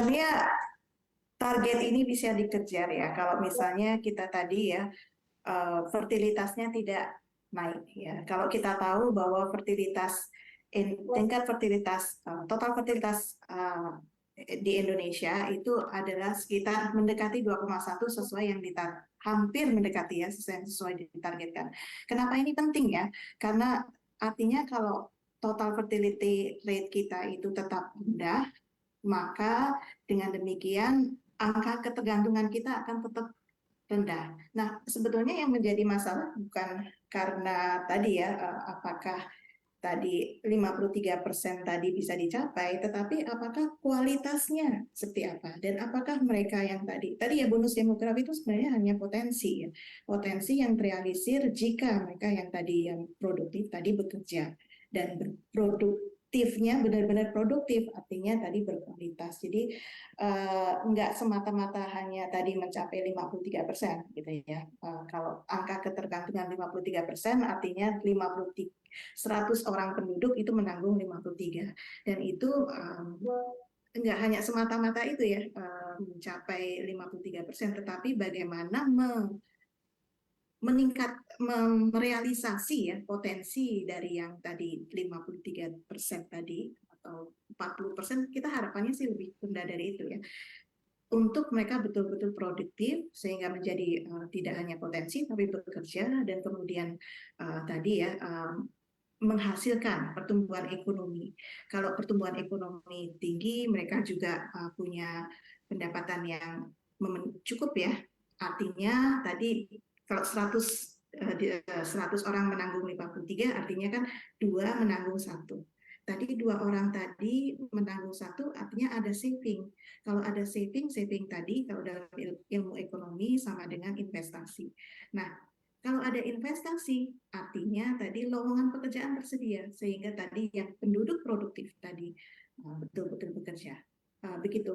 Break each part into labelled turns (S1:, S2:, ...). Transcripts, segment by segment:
S1: sebenarnya target ini bisa dikejar ya kalau misalnya kita tadi ya fertilitasnya tidak naik ya. Kalau kita tahu bahwa tingkat fertilitas total fertilitas di Indonesia itu adalah sekitar mendekati 2,1 sesuai yang hampir mendekati ya sesuai ditargetkan. Kenapa ini penting ya? Karena artinya kalau total fertility rate kita itu tetap rendah, maka dengan demikian angka ketergantungan kita akan tetap rendah. Nah, sebetulnya yang menjadi masalah bukan karena tadi ya, apakah tadi 53% tadi bisa dicapai, tetapi apakah kualitasnya seperti apa? Dan apakah mereka yang tadi ya bonus demografi itu sebenarnya hanya potensi ya. Potensi yang terrealisir jika mereka yang tadi yang produktif tadi bekerja dan produktifnya benar-benar produktif, artinya tadi berkualitas. Jadi nggak semata-mata hanya tadi mencapai 53% gitu ya. Kalau angka ketergantungan 53% artinya 100 orang penduduk itu menanggung 53, dan itu nggak hanya semata-mata itu ya mencapai 53%, tetapi bagaimana merealisasi ya potensi dari yang tadi 53% tadi atau 40%, kita harapannya sih lebih rendah dari itu ya, untuk mereka betul-betul produktif sehingga menjadi tidak hanya potensi tapi bekerja, dan kemudian tadi ya menghasilkan pertumbuhan ekonomi. Kalau pertumbuhan ekonomi tinggi, mereka juga punya pendapatan yang cukup ya. Artinya tadi kalau 100 orang menanggung 53, artinya kan dua menanggung satu. Tadi dua orang tadi menanggung satu, artinya ada saving. Kalau ada saving tadi kalau dalam ilmu ekonomi sama dengan investasi. Nah, kalau ada investasi, artinya tadi lowongan pekerjaan tersedia, sehingga tadi yang penduduk produktif tadi betul-betul bekerja. Begitu.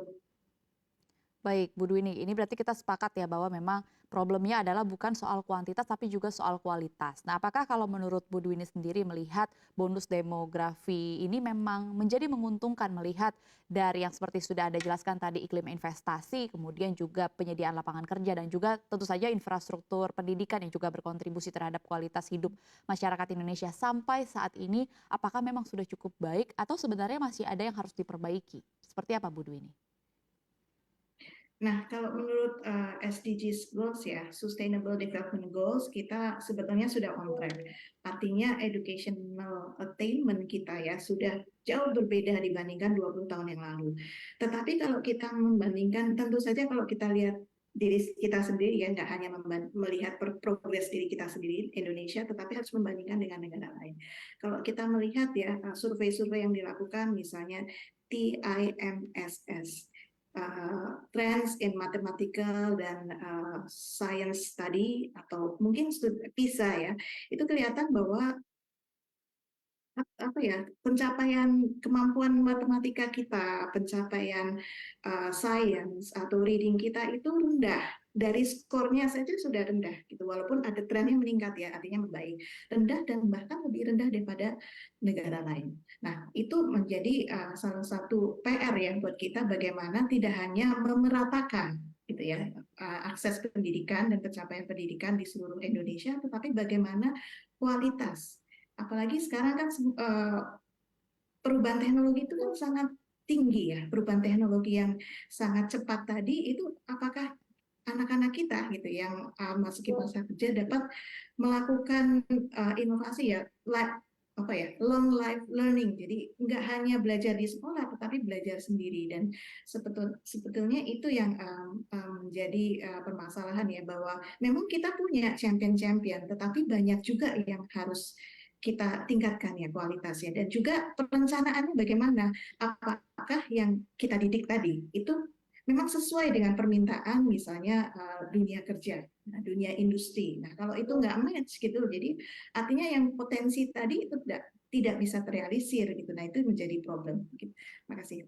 S2: Baik, Bu Dwini, ini berarti kita sepakat ya bahwa memang problemnya adalah bukan soal kuantitas tapi juga soal kualitas. Nah, apakah kalau menurut Bu Dwini sendiri melihat bonus demografi ini memang menjadi menguntungkan melihat dari yang seperti sudah Anda jelaskan tadi iklim investasi, kemudian juga penyediaan lapangan kerja dan juga tentu saja infrastruktur pendidikan yang juga berkontribusi terhadap kualitas hidup masyarakat Indonesia sampai saat ini, apakah memang sudah cukup baik atau sebenarnya masih ada yang harus diperbaiki? Seperti apa Bu Dwini?
S1: Nah, kalau menurut SDGs Goals ya, Sustainable Development Goals, kita sebetulnya sudah on track. Artinya educational attainment kita ya sudah jauh berbeda dibandingkan 20 tahun yang lalu. Tetapi kalau kita membandingkan, tentu saja kalau kita lihat diri kita sendiri ya, nggak hanya melihat progres diri kita sendiri Indonesia, tetapi harus membandingkan dengan negara lain. Kalau kita melihat ya survei-survei yang dilakukan, misalnya TIMSS, Trends in Mathematical dan Science Study, atau mungkin PISA ya, itu kelihatan bahwa apa ya, pencapaian kemampuan matematika kita, pencapaian science atau reading kita itu rendah. Dari skornya saja sudah rendah gitu, walaupun ada trennya meningkat ya, artinya membaik, rendah dan bahkan lebih rendah daripada negara lain. Nah, itu menjadi salah satu PR ya buat kita, bagaimana tidak hanya memeratakan gitu ya akses pendidikan dan pencapaian pendidikan di seluruh Indonesia, tetapi bagaimana kualitas. Apalagi sekarang kan perubahan teknologi itu kan sangat tinggi ya, perubahan teknologi yang sangat cepat tadi itu, apakah anak-anak kita gitu yang masuk ke masa kerja dapat melakukan inovasi ya, apa ya, long life learning. Jadi nggak hanya belajar di sekolah tetapi belajar sendiri, dan sebetulnya itu yang menjadi permasalahan ya, bahwa memang kita punya champion-champion tetapi banyak juga yang harus kita tingkatkan ya kualitasnya, dan juga perencanaannya bagaimana, apakah yang kita didik tadi itu memang sesuai dengan permintaan misalnya dunia kerja, dunia industri. Nah, kalau itu nggak match gitu, jadi artinya yang potensi tadi itu tidak bisa terrealisir gitu. Nah, itu menjadi problem. Terima kasih.